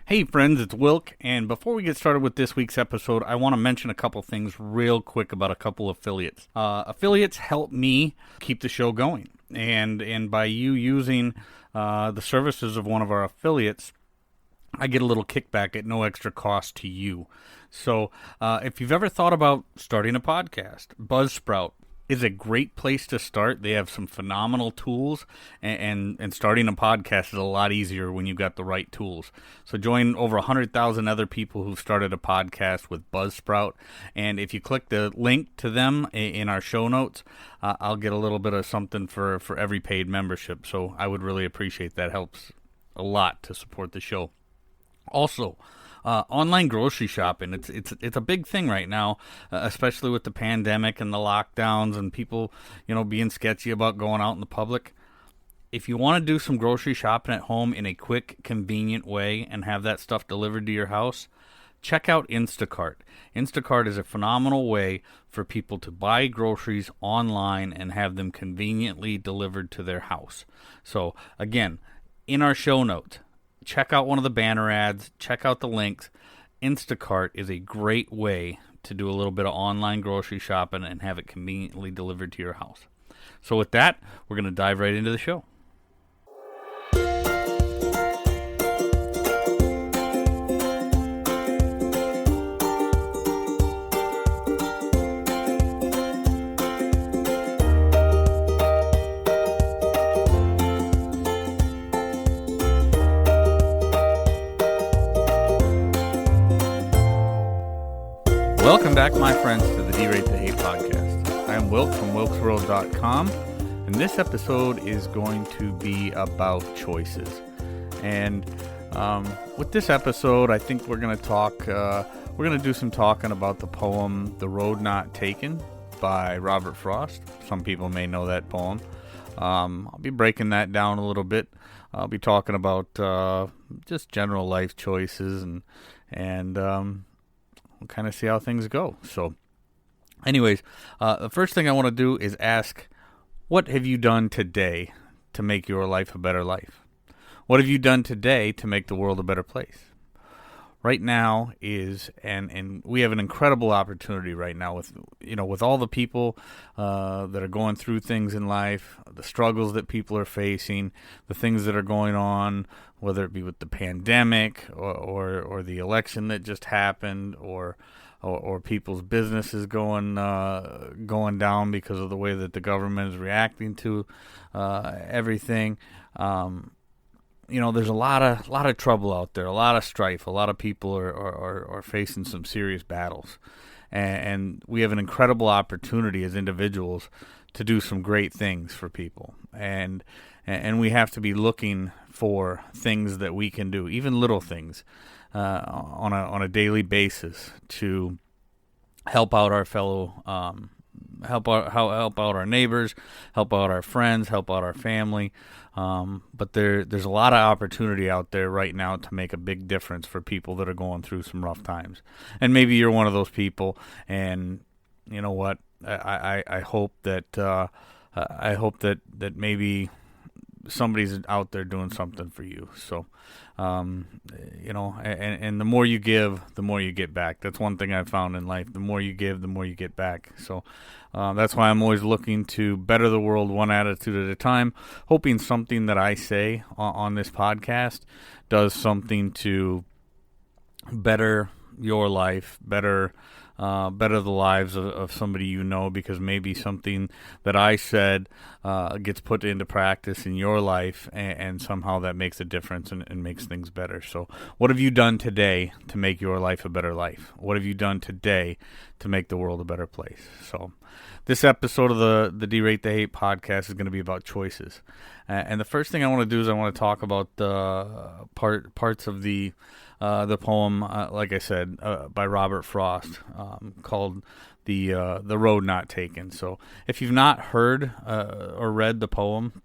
Hey friends, it's Wilk, and before we get started with this week's episode, I want to mention a couple things real quick about a couple affiliates. Affiliates help me keep the show going, and by you using the services of one of our affiliates, I get a little kickback at no extra cost to you. So if you've ever thought about starting a podcast, Buzzsprout is a great place to start. They have some phenomenal tools, and starting a podcast is a lot easier when you've got the right tools. So join over 100,000 other people who've started a podcast with Buzzsprout, and if you click the link to them in our show notes, I'll get a little bit of something for every paid membership. So I would really appreciate that. Helps a lot to support the show. Also, online grocery shopping, it's a big thing right now, especially with the pandemic and the lockdowns and people, being sketchy about going out in the public. If you want to do some grocery shopping at home in a quick, convenient way and have that stuff delivered to your house, check out Instacart. Instacart is a phenomenal way for people to buy groceries online and have them conveniently delivered to their house. So, again, in our show notes, check out one of the banner ads, check out the links. Instacart is a great way to do a little bit of online grocery shopping and have it conveniently delivered to your house. So with that, we're going to dive right into the show. Welcome back, my friends, to the Derate The Hate podcast. I am Wilk from wilksworld.com, and this episode is going to be about choices. And with this episode, I think we're going to do some talking about the poem "The Road Not Taken" by Robert Frost. Some people may know that poem. I'll be breaking that down a little bit. I'll be talking about just general life choices and we'll kind of see how things go. So anyways, the first thing I want to do is ask, what have you done today to make your life a better life? What have you done today to make the world a better place? Right now is, and we have an incredible opportunity right now with all the people that are going through things in life, the struggles that people are facing, the things that are going on, whether it be with the pandemic or the election that just happened, or people's businesses going down because of the way that the government is reacting to everything. There's a lot of trouble out there, a lot of strife. A lot of people are facing some serious battles, and we have an incredible opportunity as individuals to do some great things for people, and we have to be looking for things that we can do, even little things, on a daily basis to help out our fellow, help out our neighbors, help out our friends, help out our family. But there's a lot of opportunity out there right now to make a big difference for people that are going through some rough times. And maybe you're one of those people, and you know what? I hope that maybe somebody's out there doing something for you. So, and the more you give, the more you get back. That's one thing I've found in life. The more you give, the more you get back. So that's why I'm always looking to better the world one attitude at a time, hoping something that I say on this podcast does something to better your life, better the lives of somebody you know, because maybe something that I said gets put into practice in your life, and somehow that makes a difference and makes things better. So what have you done today to make your life a better life? What have you done today to make the world a better place? So this episode of the Derate The Hate podcast is going to be about choices. And the first thing I want to do is I want to talk about the parts of the poem, like I said, by Robert Frost, called the Road Not Taken. So if you've not heard or read the poem,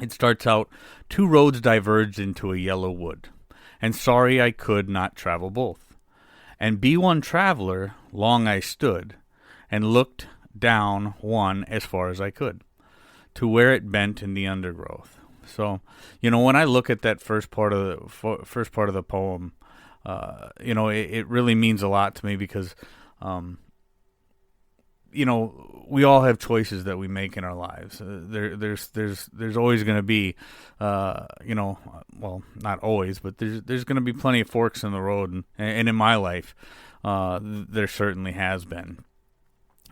it starts out, "Two roads diverged into a yellow wood, and sorry I could not travel both. And be one traveler, long I stood, and looked down one as far as I could, to where it bent in the undergrowth, So, when I look at that first part of the poem, it really means a lot to me because, we all have choices that we make in our lives. There's always going to be, well, not always, but there's going to be plenty of forks in the road, and in my life, there certainly has been.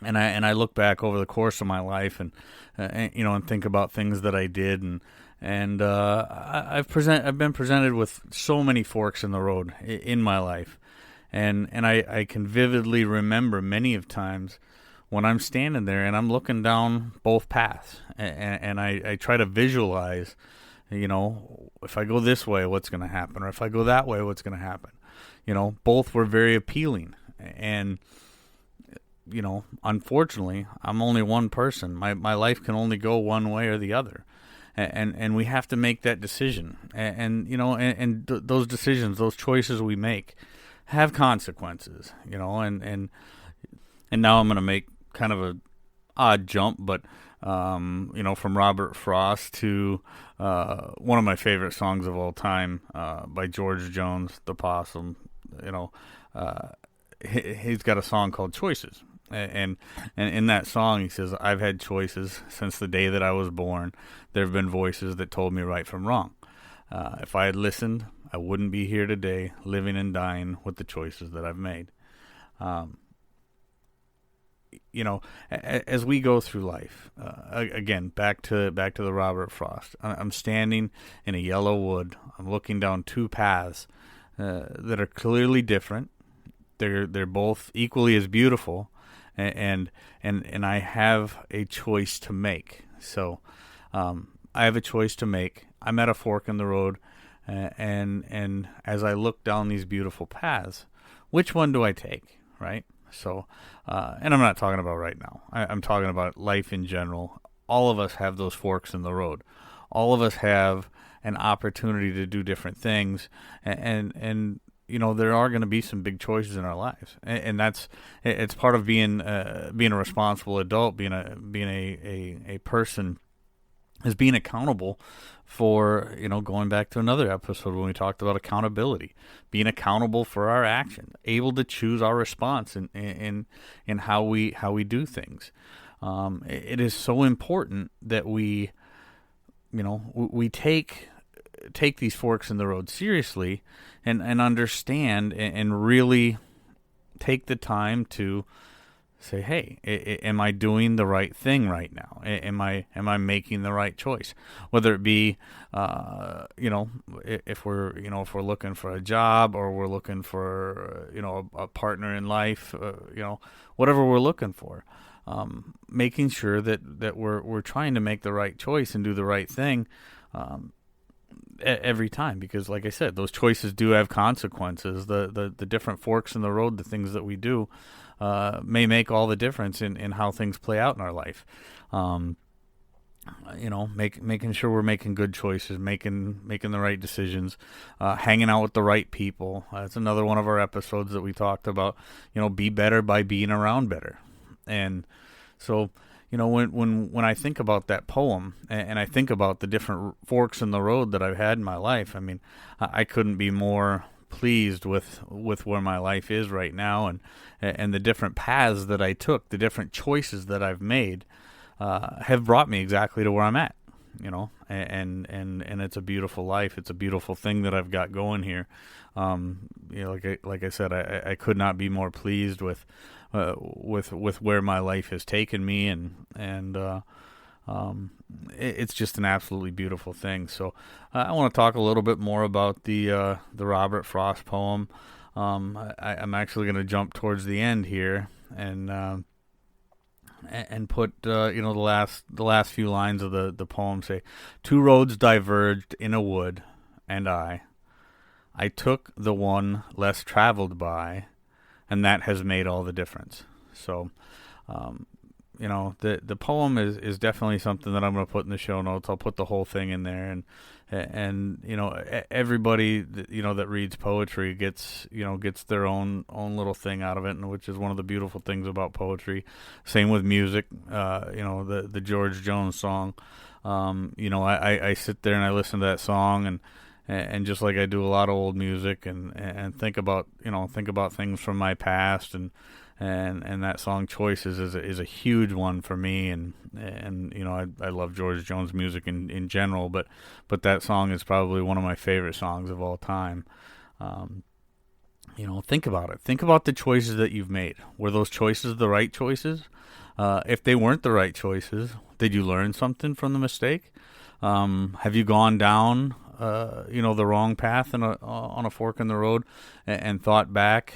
And I look back over the course of my life, and think about things that I did, and I've been presented with so many forks in the road in my life, and I can vividly remember many of times when I'm standing there and I'm looking down both paths, and I try to visualize, if I go this way, what's going to happen, or if I go that way, what's going to happen. Both were very appealing, and unfortunately, I'm only one person. My life can only go one way or the other, and we have to make that decision. And those decisions, those choices we make, have consequences. And now I'm going to make kind of a odd jump, but from Robert Frost to one of my favorite songs of all time by George Jones, The Possum. He's got a song called Choices. And in that song, he says, I've had choices since the day that I was born. There have been voices that told me right from wrong. If I had listened, I wouldn't be here today, living and dying with the choices that I've made. As we go through life, again, back to the Robert Frost. I'm standing in a yellow wood. I'm looking down two paths that are clearly different. They're both equally as beautiful. And I have a choice to make. So I have a choice to make. I'm at a fork in the road, and as I look down these beautiful paths, which one do I take, right? So, and I'm not talking about right now. I'm talking about life in general. All of us have those forks in the road. All of us have an opportunity to do different things, and there are going to be some big choices in our lives, and it's part of being a responsible adult, being a person, is being accountable for, going back to another episode when we talked about accountability, being accountable for our actions, able to choose our response in how we do things. It is so important that we take these forks in the road seriously and understand and really take the time to say, hey, am I doing the right thing right now? Am I making the right choice? Whether it be, if we're looking for a job, or we're looking for, a partner in life, whatever we're looking for, making sure that we're trying to make the right choice and do the right thing, every time, because like I said, those choices do have consequences. The different forks in the road, the things that we do, may make all the difference in how things play out in our life. Making sure we're making good choices, making the right decisions, hanging out with the right people. That's another one of our episodes that we talked about. Be better by being around better. And so, when I think about that poem, and I think about the different forks in the road that I've had in my life, I mean, I couldn't be more pleased with where my life is right now, and the different paths that I took, the different choices that I've made, have brought me exactly to where I'm at. And it's a beautiful life. It's a beautiful thing that I've got going here. Like I said, I could not be more pleased with where my life has taken me, and it's just an absolutely beautiful thing. So I want to talk a little bit more about the Robert Frost poem. I'm actually going to jump towards the end here and put the last few lines of the poem say, "Two roads diverged in a wood, and I took the one less traveled by, and that has made all the difference." So, the poem is definitely something that I'm going to put in the show notes. I'll put the whole thing in there, and everybody that reads poetry gets their own little thing out of it, and which is one of the beautiful things about poetry. Same with music. The George Jones song. I sit there and I listen to that song, and just like I do a lot of old music, and think about things from my past, and that song Choices is a huge one for me, and I love George Jones music in general, but that song is probably one of my favorite songs of all time. Think about it. Think about the choices that you've made. Were those choices the right choices? If they weren't the right choices, did you learn something from the mistake? Have you gone down the wrong path on a fork in the road, and thought back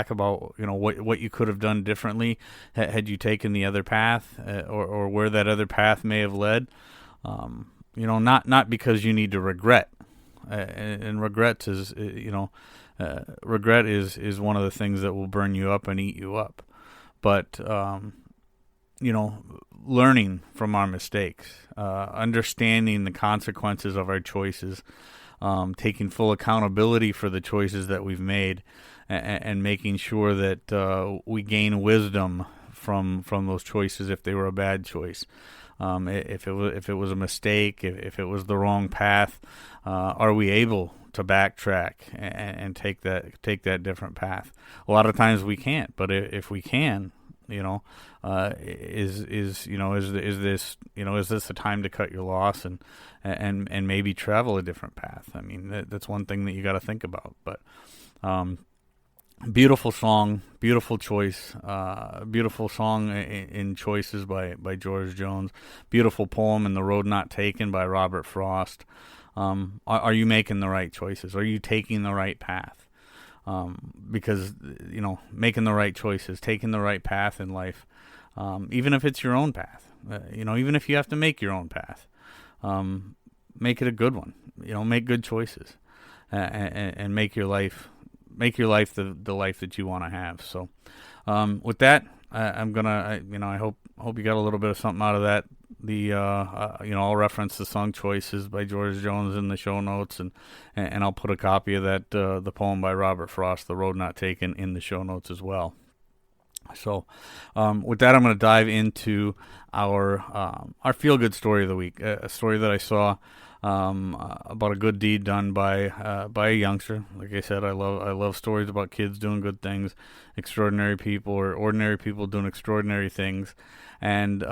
about what you could have done differently had you taken the other path, or where that other path may have led. Not because you need to regret, and regret is one of the things that will burn you up and eat you up, but learning from our mistakes, understanding the consequences of our choices, taking full accountability for the choices that we've made, and making sure that we gain wisdom from those choices if they were a bad choice. If it was a mistake, if it was the wrong path, are we able to backtrack and take that different path? A lot of times we can't, but if we can, is this a time to cut your loss and maybe travel a different path? I mean, that's one thing that you got to think about. But beautiful song, beautiful choice, beautiful song in Choices by George Jones. Beautiful poem in The Road Not Taken by Robert Frost. Are you making the right choices? Are you taking the right path? Because making the right choices, taking the right path in life, even if it's your own path, even if you have to make your own path, make it a good one. Make good choices, and make your life the life that you want to have. So, with that, I hope you got a little bit of something out of that. I'll reference the song Choices by George Jones in the show notes, and I'll put a copy of that, the poem by Robert Frost, The Road Not Taken, in the show notes as well. So, with that, I'm going to dive into our feel-good story of the week, a story that I saw about a good deed done by a youngster. Like I said, I love stories about kids doing good things, extraordinary people or ordinary people doing extraordinary things. And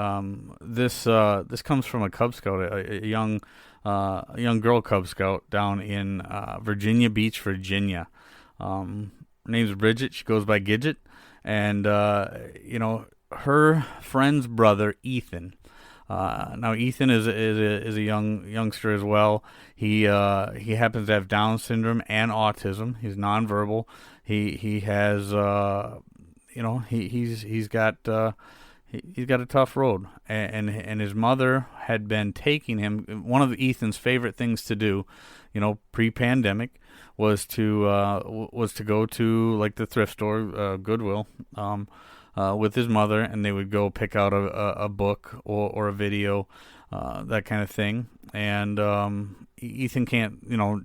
this comes from a Cub Scout, a young girl Cub Scout down in Virginia Beach, Virginia. Her name's Bridget. She goes by Gidget, and her friend's brother Ethan. Now Ethan is a youngster as well. He happens to have Down syndrome and autism. He's nonverbal. He has he's got a tough road, and his mother had been taking him. One of Ethan's favorite things to do, pre-pandemic, was to go to like the thrift store, Goodwill, with his mother, and they would go pick out a book or a video, that kind of thing. And Ethan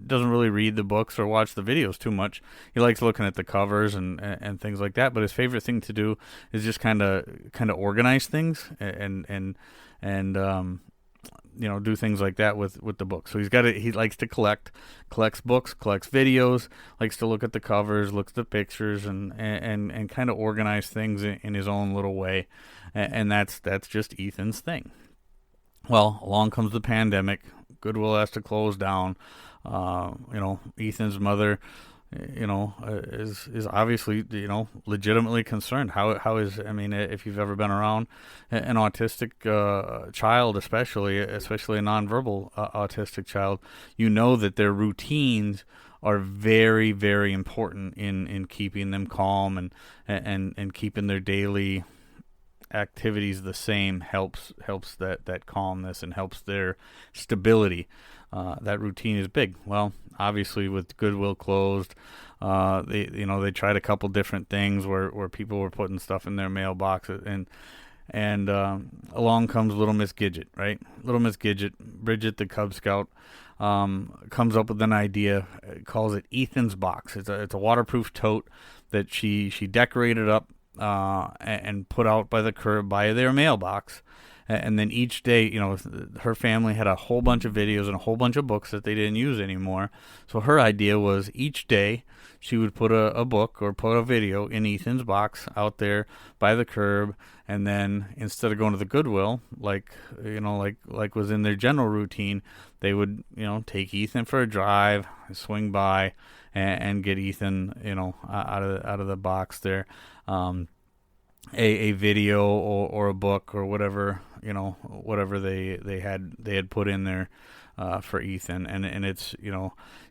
doesn't really read the books or watch the videos too much. He likes looking at the covers and things like that. But his favorite thing to do is just kind of organize things and do things like that with the books. So he likes to collects books, collects videos, likes to look at the covers, looks at the pictures, and kind of organize things in his own little way. And that's just Ethan's thing. Well, along comes the pandemic. Goodwill has to close down. Ethan's mother, is obviously, legitimately concerned. How is, if you've ever been around an autistic child, especially a nonverbal autistic child, that their routines are very, very important in keeping them calm and keeping their daily activities the same. Helps that calmness and helps their stability. That routine is big. Well, obviously with Goodwill closed, They tried a couple different things where people were putting stuff in their mailbox, and along comes Little Miss Gidget, right? Little Miss Gidget, Bridget the Cub Scout, comes up with an idea, calls it Ethan's Box. It's a waterproof tote that she decorated up and put out by the curb by their mailbox. And then each day, her family had a whole bunch of videos and a whole bunch of books that they didn't use anymore. So her idea was each day she would put a book or put a video in Ethan's box out there by the curb. And then instead of going to the Goodwill, like was in their general routine, they would, take Ethan for a drive, swing by, and get Ethan, out of the box there. A video or a book or whatever they had put in there for Ethan, and it's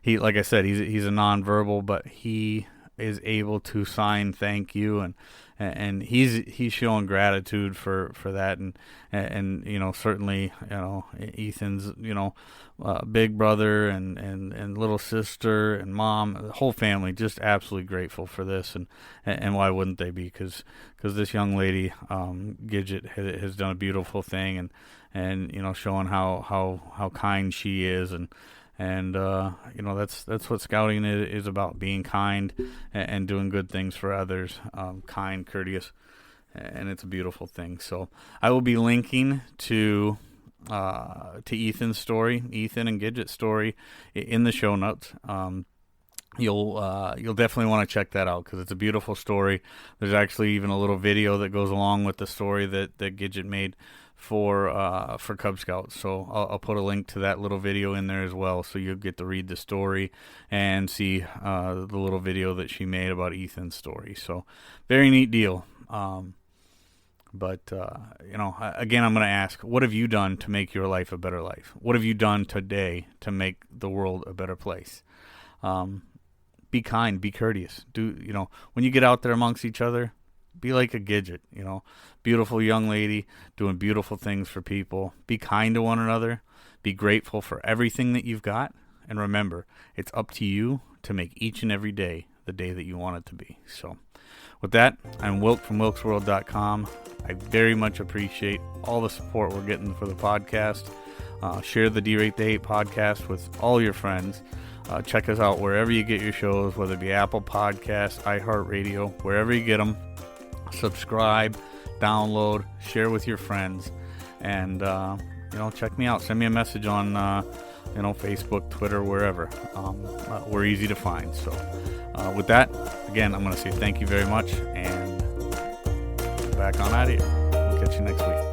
he, like I said, he's a nonverbal, but he is able to sign thank you, and he's showing gratitude for that, and certainly Ethan's big brother and little sister and mom, the whole family, just absolutely grateful for this, and why wouldn't they be? Because this young lady, Gidget, has done a beautiful thing, and showing how kind she is, and that's what scouting is about: being kind and doing good things for others, kind, courteous, and it's a beautiful thing. So I will be linking to Ethan's story, Ethan and Gidget's story, in the show notes. You'll definitely want to check that out because it's a beautiful story. There's actually even a little video that goes along with the story that Gidget made for Cub Scouts. So I'll put a link to that little video in there as well, so you'll get to read the story and see the little video that she made about Ethan's story. So very neat deal. But again, I'm going to ask, what have you done to make your life a better life? What have you done today to make the world a better place? Be kind, be courteous. When you get out there amongst each other, be like a Gidget, beautiful young lady doing beautiful things for people. Be kind to one another. Be grateful for everything that you've got. And remember, it's up to you to make each and every day the day that you want it to be. So with that, I'm Wilk from wilksworld.com. I very much appreciate all the support we're getting for the podcast. Share the Derate The Hate podcast with all your friends. Check us out wherever you get your shows, whether it be Apple Podcasts, iHeartRadio, wherever you get them. Subscribe, download, share with your friends, and check me out. Send me a message on Facebook, Twitter, wherever. We're easy to find. So with that, again, I'm going to say thank you very much, and back on out of here. We'll catch you next week.